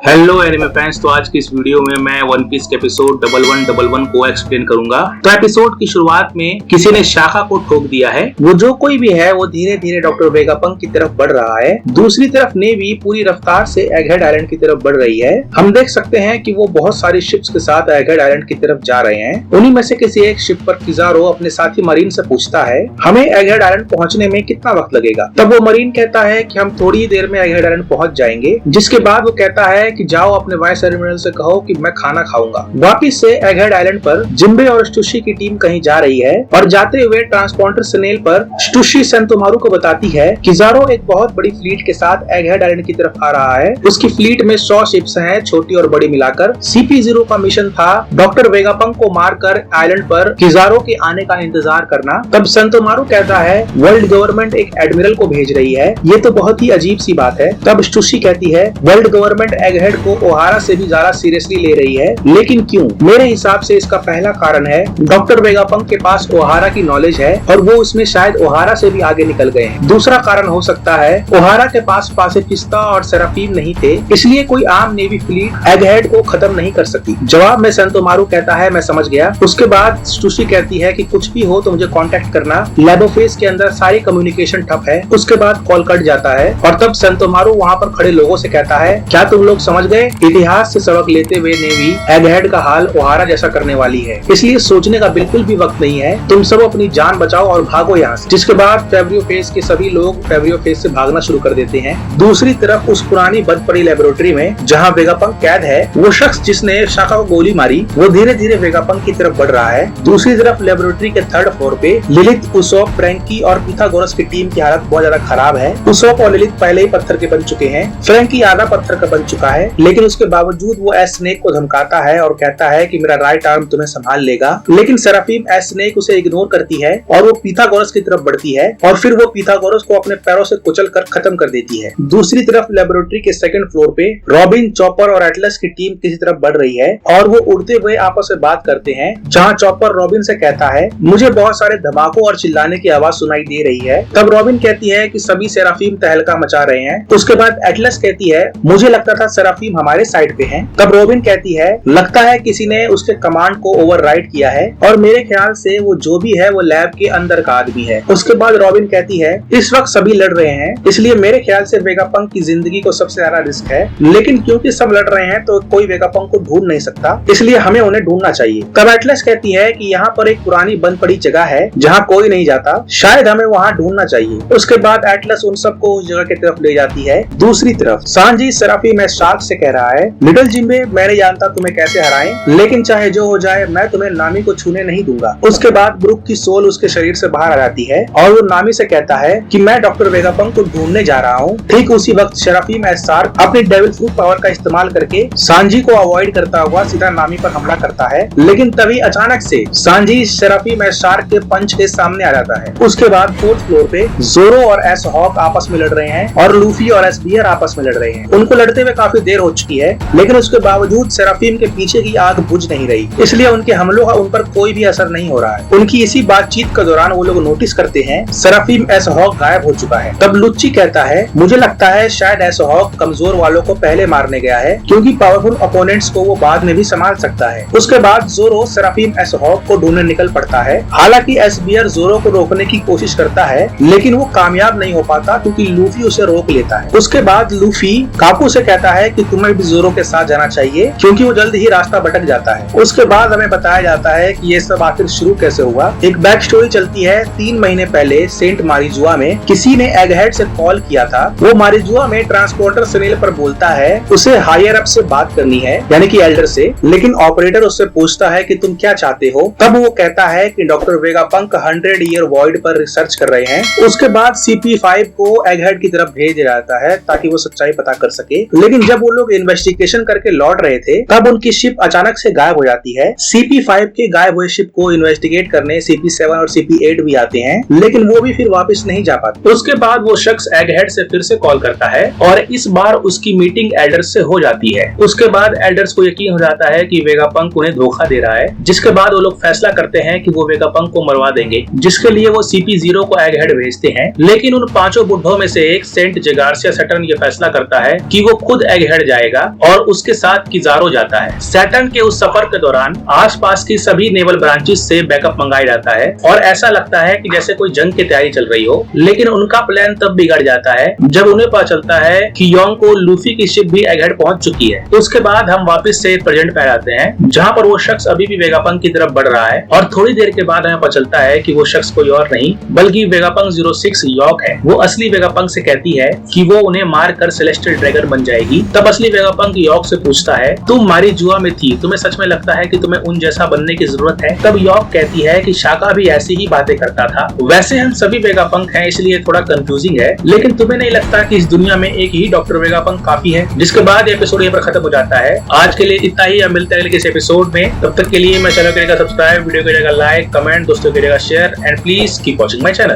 Hello anime fans. तो आज की इस वीडियो में मैं वन पीस के एपिसोड 1111 को एक्सप्लेन करूंगा। तो एपिसोड की शुरुआत में किसी ने शाखा को ठोक दिया है। वो जो कोई भी है वो धीरे धीरे डॉक्टर वेगापंक की तरफ बढ़ रहा है। दूसरी तरफ नेवी पूरी रफ्तार से एगहेड आइलैंड की तरफ बढ़ रही है। हम देख सकते हैं कि वो बहुत सारी शिप्स के साथ एगहेड आइलैंड की तरफ जा रहे हैं। उन्हीं में से किसी एक शिप पर किजारो अपने साथी मरीन से पूछता है हमें एगहेड आइलैंड पहुंचने में कितना वक्त लगेगा। तब वो मरीन कहता है कि हम थोड़ी ही देर में एगहेड आइलैंड पहुंच जाएंगे। जिसके बाद वो कहता है कि जाओ अपने वाइस एडमिरल से कहो कि मैं खाना खाऊंगा। वापिस से एगहेड आइलैंड पर जिम्बे और स्टुशी की टीम कहीं जा रही है और जाते हुए ट्रांसपोर्टर सनेल पर स्टुशी सेंतोमारू को बताती है कि किजारो एक बहुत बड़ी फ्लीट के साथ एगहेड आइलैंड की तरफ आ रहा है। उसकी फ्लीट में 100 शिप्स हैं, छोटी और बड़ी मिलाकर। CP0 का मिशन था डॉक्टर वेगापंक को मारकर आइलैंड पर किजारो के आने का इंतजार करना। तब सेंतोमारू कहता है वर्ल्ड गवर्नमेंट एक एडमिरल को भेज रही है, ये तो बहुत ही अजीब सी बात है। तब स्टुशी कहती है वर्ल्ड गवर्नमेंट एगहेड को ओहारा से भी ज्यादा सीरियसली ले रही है, लेकिन क्यों? मेरे हिसाब से इसका पहला कारण है डॉक्टर वेगापंक के पास ओहारा की नॉलेज है और वो उसमें शायद ओहारा से भी आगे निकल गए हैं। दूसरा कारण हो सकता है ओहारा के पास पासिफिस्ता और सेराफीम नहीं थे, इसलिए कोई आम नेवी फ्लीट एगहेड को खत्म नहीं कर सकती। जवाब में सेंतोमारू कहता है मैं समझ गया। उसके बाद स्टुशी कहती है कि कुछ भी हो तो मुझे कांटेक्ट करना। लैबोफेस के अंदर सारी कम्युनिकेशन ठप है। उसके बाद कॉल कट जाता है और तब सेंतोमारू वहाँ पर खड़े लोगों से कहता है क्या तुम लोग समझ गए? इतिहास से सबक लेते हुए नेवी एगहेड का हाल ओहारा जैसा करने वाली है, इसलिए सोचने का बिल्कुल भी वक्त नहीं है। तुम सब अपनी जान बचाओ और भागो यहाँ से। जिसके बाद फेब्रियो फेस के सभी लोग फेब्रियो फेस से भागना शुरू कर देते हैं। दूसरी तरफ उस पुरानी बंद पड़ी लेबोरेटरी में जहाँ वेगापंक कैद है, वो शख्स जिसने शाखा को गोली मारी वो धीरे धीरे वेगापंक की तरफ बढ़ रहा है। दूसरी तरफ लेबोरेटरी के 3rd फ्लोर पे लिलिथ, उसोप, फ्रैंकी और पिथागोरस की टीम की हालत बहुत ज्यादा खराब है। उसोप और लिलिथ पहले ही पत्थर के बन चुके हैं। फ्रैंकी आधा पत्थर का बन चुका है, लेकिन उसके बावजूद वो एस स्नेक को धमकाता है और कहता है कि मेरा राइट आर्म तुम्हें संभाल लेगा। लेकिन सेराफीम एस स्नेक उसे इग्नोर करती है और वो पिथागोरस की तरफ बढ़ती है और फिर वो पिथागोरस को अपने पैरों से कुचल कर खत्म कर देती है। दूसरी तरफ लेबोरेटरी के 2nd फ्लोर पे रॉबिन, चॉपर और एटलस की टीम किसी तरफ बढ़ रही है और वो उड़ते हुए आपस में बात करते हैं। जहाँ चॉपर रॉबिन से कहता है मुझे बहुत सारे धमाकों और चिल्लाने की आवाज सुनाई दे रही है। तब रॉबिन कहती है कि सभी सेराफीम तहलका मचा रहे हैं। उसके बाद एटलस कहती है मुझे लगता था सेराफीम हमारे साइड पे हैं। तब रॉबिन कहती है लगता है किसी ने उसके कमांड को ओवरराइड किया है और मेरे ख्याल से वो जो भी है वो लैब के अंदर का आदमी है। उसके बाद रॉबिन कहती है इस वक्त सभी लड़ रहे हैं, इसलिए मेरे ख्याल से वेगापंक की जिंदगी को सबसे ज्यादा रिस्क है, लेकिन क्योंकि सब लड़ रहे हैं तो कोई वेगापंक को ढूंढ नहीं सकता, इसलिए हमें उन्हें ढूंढना चाहिए। तब एटलस कहती है कि यहाँ पर एक पुरानी बंद पड़ी जगह है जहाँ कोई नहीं जाता, शायद हमें वहाँ ढूंढना चाहिए। उसके बाद एटलस उन सबको उस जगह की तरफ ले जाती है। दूसरी तरफ सांजी सेराफीम एस शार्क से कह रहा है लिटिल जिम्बे मैं जानता तुम्हें कैसे हराएं, लेकिन चाहे जो हो जाए मैं तुम्हें नामी को छूने नहीं दूंगा। उसके बाद ब्रुक की सोल उसके शरीर से बाहर आ जाती है और वो नामी से कहता है कि मैं डॉक्टर वेगापंक को ढूंढने जा रहा हूँ। ठीक उसी वक्त सेराफीम एस शार्क अपनी डेविल फ्रूट पावर का इस्तेमाल करके सांजी को अवॉइड करता हुआ सीधा नामी पर हमला करता है, लेकिन तभी अचानक से सांजी सेराफीम एस शार्क के पंच के सामने आ जाता है। उसके बाद 4th फ्लोर पे जोरो और एस हॉक आपस में लड़ रहे हैं और लूफी और एस बियर आपस में लड़ रहे हैं। उनको लड़ते हुए काफी देर हो चुकी है, लेकिन उसके बावजूद सेराफीम के पीछे की आग बुझ नहीं रही, इसलिए उनके हमलों का उन पर कोई भी असर नहीं हो रहा है। उनकी इसी बातचीत के दौरान वो लोग नोटिस करते हैं सेराफीम एस हॉक गायब हो चुका है। तब लुच्ची कहता है मुझे लगता है शायद एस हॉक कमजोर वालों को पहले मारने गया है, क्योंकि पावरफुल अपोनेंट्स को वो बाद में भी संभाल सकता है। उसके बाद जोरो सेराफीम एस हॉक को ढूंढने निकल पड़ता है। हालांकि एस बियर जोरो को रोकने की कोशिश करता है, लेकिन वो कामयाब नहीं हो पाता क्योंकि लूफी उसे रोक लेता है। उसके बाद लूफी काकू से कहता है कि तुम्हें भी जोरो के साथ जाना चाहिए, क्योंकि वो जल्द ही रास्ता भटक जाता है। उसके बाद हमें बताया जाता है कि ये सब आखिर शुरू कैसे हुआ। एक बैक स्टोरी चलती है 3 महीने पहले सेंट मारिजुआ में किसी ने एगहेड से कॉल किया था। वो मारिजुआ में ट्रांसपोर्टर सनेल पर बोलता है उसे हायर अप से बात करनी है, यानी कि एल्डर से, लेकिन ऑपरेटर उससे पूछता है कि तुम क्या चाहते हो। तब वो कहता है कि डॉक्टर वेगापंक 100 ईयर वॉइड पर रिसर्च कर रहे हैं। उसके बाद CP5 को एगहेड की तरफ भेज जाता है ताकि वो सच्चाई पता कर सके, लेकिन जब वो लोग इन्वेस्टिगेशन करके लौट रहे थे तब उनकी शिप अचानक से गायब हो जाती है। CP5 के गायब हुए शिप को इन्वेस्टिगेट करने CP7 और CP8 भी आते हैं, लेकिन वो भी फिर वापस नहीं जा पाते। उसके बाद वो शख्स एगहेड से फिर से कॉल करता है और इस बार उसकी मीटिंग एल्डर्स से हो जाती है। उसके बाद एल्डर्स को यकीन हो जाता है कि वेगापंक उन्हें धोखा दे रहा है, जिसके बाद वो लोग फैसला करते हैं कि वो वेगापंक को मरवा देंगे, जिसके लिए वो CP0 को एगहेड भेजते हैं। लेकिन उन 5 बुड्ढों में से एक सेंट जेगार्सिया सटर्न ये फैसला करता है कि वो खुद एगहेड बिगड़ जाएगा और उसके साथ किजारो जाता है। सैटर्न के उस सफर के दौरान आसपास की सभी नेवल ब्रांचेस से बैकअप मंगाया जाता है और ऐसा लगता है कि जैसे कोई जंग की तैयारी चल रही हो, लेकिन उनका प्लान तब बिगड़ जाता है जब उन्हें पता चलता है कि योंग को लूफी की शिप भी एगहेड पहुंच चुकी है। तो उसके बाद हम वापस से प्रेजेंट पे आते हैं जहां पर वो शख्स अभी भी वेगापंक की तरफ बढ़ रहा है और थोड़ी देर के बाद हमें पता चलता है कि वो शख्स कोई और नहीं बल्कि वेगापंक 06 यॉक है। वो असली वेगापंक से कहती है कि वो उन्हें मार कर सेलेस्टियल ड्रैगन बन जाएगी। तब असली वेगापंक यॉक से पूछता है, तुम मारी जुआ में थी, तुम्हें सच में लगता है कि तुम्हें उन जैसा बनने की जरूरत है? तब यॉक कहती है कि शाका भी ऐसी ही बातें करता था। वैसे हम सभी वेगापंक हैं, इसलिए थोड़ा कंफ्यूजिंग है, लेकिन तुम्हें नहीं लगता कि इस दुनिया में एक ही डॉक्टर वेगापंक काफी है? जिसके बाद एपिसोड यहाँ पर खत्म हो जाता है। आज के लिए इतना ही, अब मिलते हैं अगले इस एपिसोड में। तब तक के लिए मैं चैनल करेगा सब्सक्राइब, वीडियो करेगा लाइक, कमेंट, दोस्तों करेगा share and please keep watching my channel.